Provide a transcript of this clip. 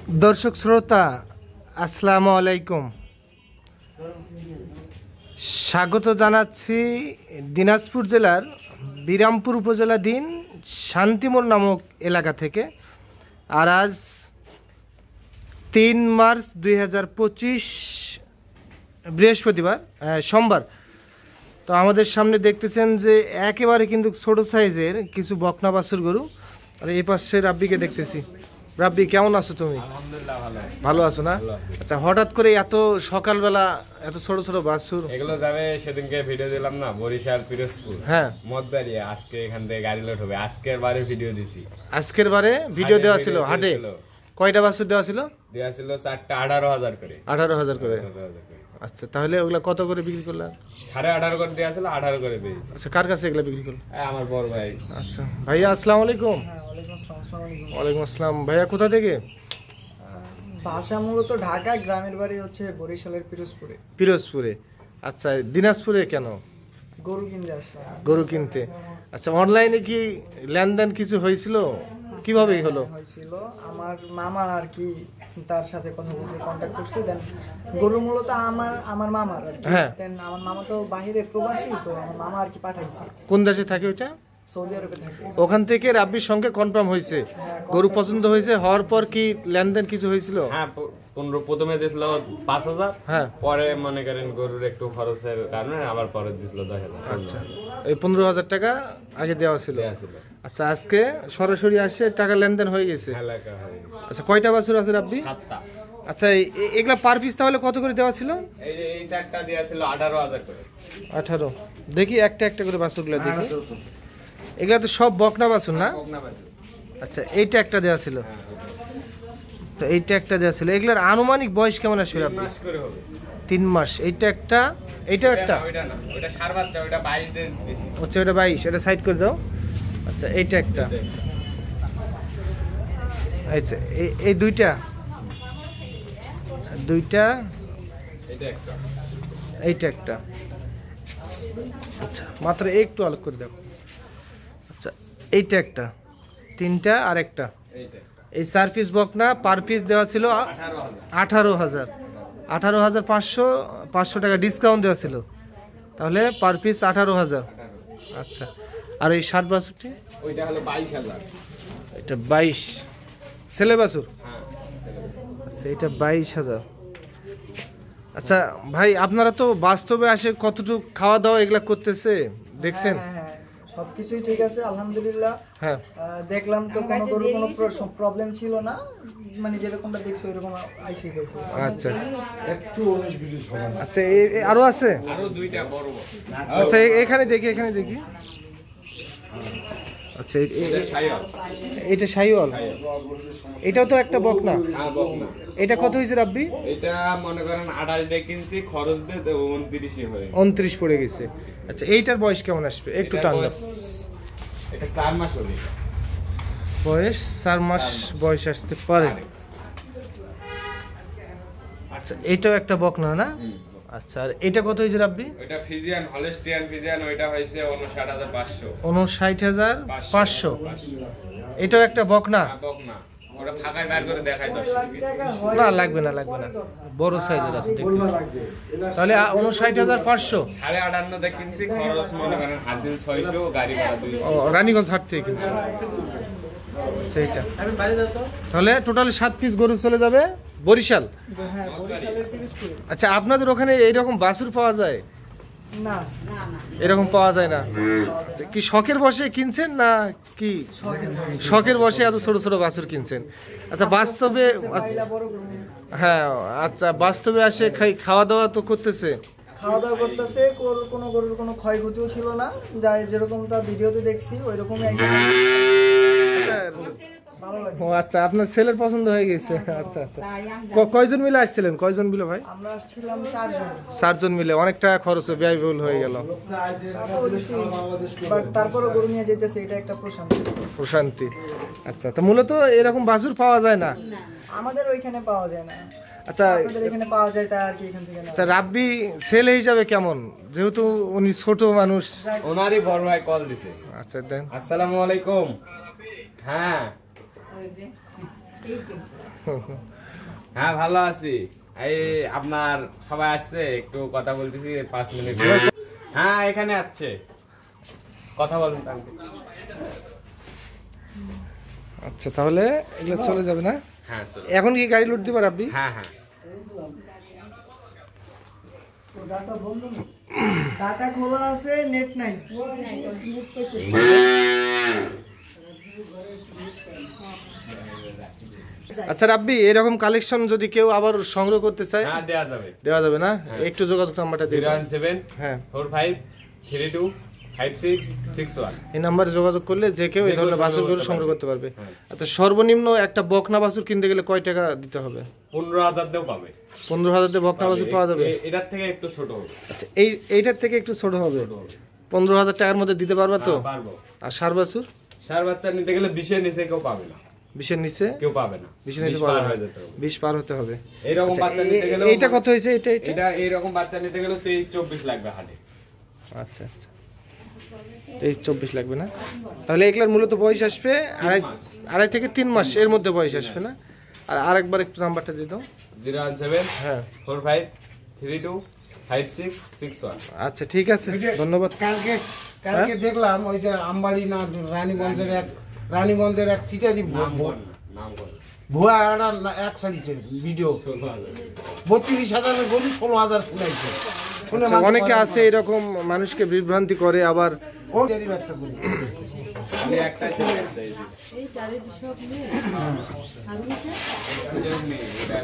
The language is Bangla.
दर्शक श्रोता আসসালামু আলাইকুম স্বাগত জানাচ্ছি দিনাজপুর জেলার বিরামপুর উপজেলাধীন শান্তিমোড় নামক এলাকা থেকে। আর আজ 3 মার্চ 2025 বৃহস্পতিবার সোমবার। তো আমাদের সামনে দেখতেছেন যে একেবারে কিন্তু ছোট সাইজের কিছু বকনা বাছুর গরু। আর এই পাশে রাব্বিকে দেখতেছি। রাব্বি কেমন আছো তুমি? আলহামদুলিল্লাহ ভালো। ভালো আছো না? আচ্ছা, হঠাৎ করে এত সকালবেলা এত ছোট ছোট বাছুর? এগুলো যাবে সেদিনকে ভিডিও দিলাম না, বরিশাল পিরোজপুর, হ্যাঁ মদবাড়ি। আজকে এখান থেকে গাড়ি লোড হবে। আজকের বারে ভিডিও দিছি। আজকের বারে ভিডিও দেওয়া ছিল হাটে। কয়টা বাছুর দেওয়া ছিল? দেওয়া ছিল 4টা 18,000 করে। 18,000 করে। আচ্ছা, তাহলে ওগুলা কত করে বিক্রি করলাম? 18.5 করে দেওয়া ছিল, 18 করে দিয়েছি। আচ্ছা, কার কাছে এগুলা বিক্রি করলো? আমার বড় ভাই। আচ্ছা ভাইয়া, আসসালামু আলাইকুম। ওয়ালাইকুম আসসালাম। ভাইয়া কোথা থেকে? ভাষা মূলত ঢাকা, গ্রামের বাড়ি হচ্ছে বরিশালের পিরোজপুরে। পিরোজপুরে। আচ্ছা, দিনাজপুরে কেন? গরু কিনতে আসলাম। গরু কিনতে। আচ্ছা, অনলাইনে কি লেনদেন কিছু হয়েছিল? কিভাবে হলো? হয়েছিল আমার মামা আর কি, তার সাথে কথা বলছে, কন্ট্যাক্ট করছি। দেন গরু মূলত আমার মামার আর কি। হ্যাঁ। দেন আমার মামা তো বাইরে প্রবাসী, তো আমার মামা আর কি পাঠাইছে। কোন দেশে থাকে ওইটা? সৌদি আরবে থাকে। ওখান থেকে রাব্বির সঙ্গে কনফার্ম হয়েছে, গরু পছন্দ হয়েছে। হওয়ার পর কি লেনদেন কিছু হয়েছিল? হ্যাঁ, প্রথমে দিছিল 5,000। হ্যাঁ, পরে মনে করেন গরুর একটু খরচের কারণে আবার পরে দিছিল 10,000। আচ্ছা, এই 15,000 টাকা আগে দেওয়া ছিল। আচ্ছা, আজকে সরাসরি আসে টাকা লেনদেন হয়ে গেছে। এলাকা হয়ে গেছে। আচ্ছা, কয়টা বাছুর আছে রাব্বি? 7টা। আচ্ছা, এগুলা পার পিস তাহলে কত করে দেওয়া ছিল? এই সেটটা দেওয়া ছিল 18,000 করে। 18। দেখি একটা একটা করে বাছুরগুলো দেখি। এগুলা তো সব বকনা বাছুর না? আচ্ছা, এইটা একটা দেওয়া ছিল, তো এইটা একটা দেওয়া ছিল। এগুলার আনুমানিক বয়স কেমন আসবে আপনি? 3 মাস। এইটা একটা, এইটাও একটা। ওইটা না, ওইটা সার বাচ্চা, ওইটা 22 দিন দিছি। আচ্ছা, ওটা 22। এটা সাইড করে দাও। আচ্ছা, এইটা একটা। আচ্ছা, এই দুইটা, এটা একটা, এইটা একটা। আচ্ছা, মাত্র একটু আলোক করে দাও। আচ্ছা, এইটা একটা, 3টা আর একটা। এই 4 পিস বকনা পার পিস দেওয়া ছিল 18,000। 18,500 টাকা ডিসকাউন্ট দেওয়া ছিল, তাহলে পার পিস 18,000। আচ্ছা, আর এই 60 বাছুরটি? ওইটা হলো 22,000। এটা 22 ছেলে বাছুর। হ্যাঁ, আচ্ছা, এটা 22,000। আচ্ছা ভাই, আপনারা তো বাস্তবে আসে কতটুকু খাওয়া দাওয়া এগুলা করতেছে দেখছেন? হ্যাঁ, সবকিছুই ঠিক আছে আলহামদুলিল্লাহ। হ্যাঁ, দেখলাম তো কোনো গরুর কোনো প্রবলেম ছিল না, মানে যেরকমটা দেখছি ওইরকম আইসি গেছে। আচ্ছা আচ্ছা, আরো আছে? আরো 2টা বড় বড়। আচ্ছা, এখানে দেখি, এখানে দেখি। আচ্ছা, এটা শাহিওয়াল। এটাও তো একটা বকনা। হ্যাঁ, বকনা। এটা কত হয়েছে রাব্বি? এটা মনে করেন 28 দিয়ে কিনছি, খরচ দিয়ে 29 হয়ে 29 পড়ে গেছে। আচ্ছা, এইটার বয়স কেমন আসবে? একটু টান দাও। এটা 4 মাস হবে বয়স। 4 মাস বয়স আসতে পারে। আচ্ছা, এটাও একটা বকনা না? আচ্ছা, আর এটা কত হয়েছে রাব্বি? এটা ফিজিয়ান, হলস্টিয়ান ফিজিয়ান। ওইটা হয়েছে 59,500। 59,500। এটাও একটা বকনা। বকনা, ওটা ফাঁকায় বের করে দেখাই 10। না, লাগবে না, লাগবে না, বড় সাইজের আছে দেখতেছি। তাহলে 59,500। 58.5 দিয়ে কিনছি, খরচ মনে করেন হাজিল 600, গাড়ি ভাড়া 200। ও, রানীগঞ্জ হাট থেকে কিনছো? আচ্ছা, এইটা তাহলে টোটালি 7 পিস গরু চলে যাবে বরিশাল। হ্যাঁ, বরিশালের পিরোজপুরে। আচ্ছা, আপনাদের ওখানে এইরকম বাছুর পাওয়া যায়? না, এরকম পাওয়া যায় না। আচ্ছা, কি শখের বসে কিনছেন না কি? শখের বসে এত ছোট ছোট বাছুর কিনছেন? আচ্ছা, বাস্তবে বড় গরু হ্যাঁ, আচ্ছা, বাস্তবে আসে খাওয়া দাওয়া তো করতেছে? খাওয়া দাওয়া করতেছে। কোনো গরুর কোনো ক্ষয়ক্ষতিও ছিল না, যাই যেরকমটা ভিডিওতে দেখছি ওইরকমই আচ্ছা, ভালো লাগছে। ও আচ্ছা, আপনার ছেলের পছন্দ হয়ে গেছে। আচ্ছা আচ্ছা, কয়জন মিলে আসছিলেন? কয়জন মিলে ভাই? আমরা আসছিলাম 4 জন। 4 জন মিলে অনেক টাকা খরচ, ব্যয়বহুল হয়ে গেল। তারপরে গরু নিয়ে যেতেছে, এটা একটা প্রশান্তি। আচ্ছা, তো মূলত এরকম বাছুর পাওয়া যায় না আমাদের ওইখানে, পাওয়া যায় না। আচ্ছা, আপনাদের এখানে পাওয়া যায়, তাই আর কি এখান থেকে না। আচ্ছা, রাব্বি ছেলে হিসাবে কেমন? যেহেতু উনি ছোট মানুষ। ওনারই বড় ভাই কল দিছে। আচ্ছা, দেন। আসসালামু আলাইকুম। হ্যাঁ, হ্যাঁ ভালো আছি। এই আপনার সবাই আসছে, একটু কথা বলতেছি 5 মিনিট। হ্যাঁ এখানে আছে, কথা বলুন তাহলে। আচ্ছা তাহলে এগুলো চলে যাবে না? হ্যাঁ চলো। এখন কি গাড়ি লুট দিবা রাব্বি? হ্যাঁ হ্যাঁ ডাটা খোলা আছে, নেট নাই। আচ্ছা রাব্বি, এরকম কালেকশন যদি কেউ আবার সংগ্রহ করতে চায় হ্যাঁ দেওয়া যাবে। দেওয়া যাবে না? একটু যোগাযোগ নাম্বারটা দিয়ে দাও। 017 হ্যাঁ 45 32 56 61। এই নাম্বারে যোগাযোগ করলে যে কেউ এই ধরনের বাছুর গরু সংগ্রহ করতে পারবে। আচ্ছা সর্বনিম্ন একটা বকনা বাছুর কিনতে গেলে কয় টাকা দিতে হবে? 15,000 দেও পাবে। 15,000 দিয়ে বকনা বাছুর পাওয়া যাবে? এটার থেকে একটু ছোট হবে। আচ্ছা এইটার থেকে একটু ছোট হবে। 15,000 টাকার মধ্যে দিতে পারবা তো? হ্যাঁ, পারবো। আর ষাঁড় বাছুর? ষাঁড় বাচ্চা নিতে গেলে 20 এর নিচে কেউ পাবে না। 20 এর নিচে কেউ পাবে না। 20 এর নিচে 20 পাবে পার না। হয়ে যেতে হবে। 20 পার হতে হবে। এইরকম আচ্ছা, বাচ্চা নিতে গেলে এইটা কত হয়েছে? এটা এটা এইরকম বাচ্চা নিতে গেলে 23-24 লাগবে হাটে। আচ্ছা আচ্ছা 23-24 লাগবে না? তাহলে এগুলার মূলত বয়স আসবে আড়াই থেকে 3 মাস এর মধ্যে বয়স আসবে না? আর আরেকবার একটু নাম্বারটা দিয়ে দাও। 017 হ্যাঁ 45 32 56 61। আচ্ছা ঠিক আছে, ধন্যবাদ। কালকে দেখলাম ওই যে আমবাড়ি না রানীগঞ্জের এক সিটারি নাম বল না, নাম বল। ভুয়া এক সারিছে ভিডিও 32,000 গরু 16,000 শুনাইছে শুনে আচ্ছা, অনেকে আছে এরকম মানুষকে বিভ্রান্তি করে, আবার ও ডেরি ব্যবসা করি আমি একটা ছেলে চাই। এই চারিটি সব নিয়ে আমি এটা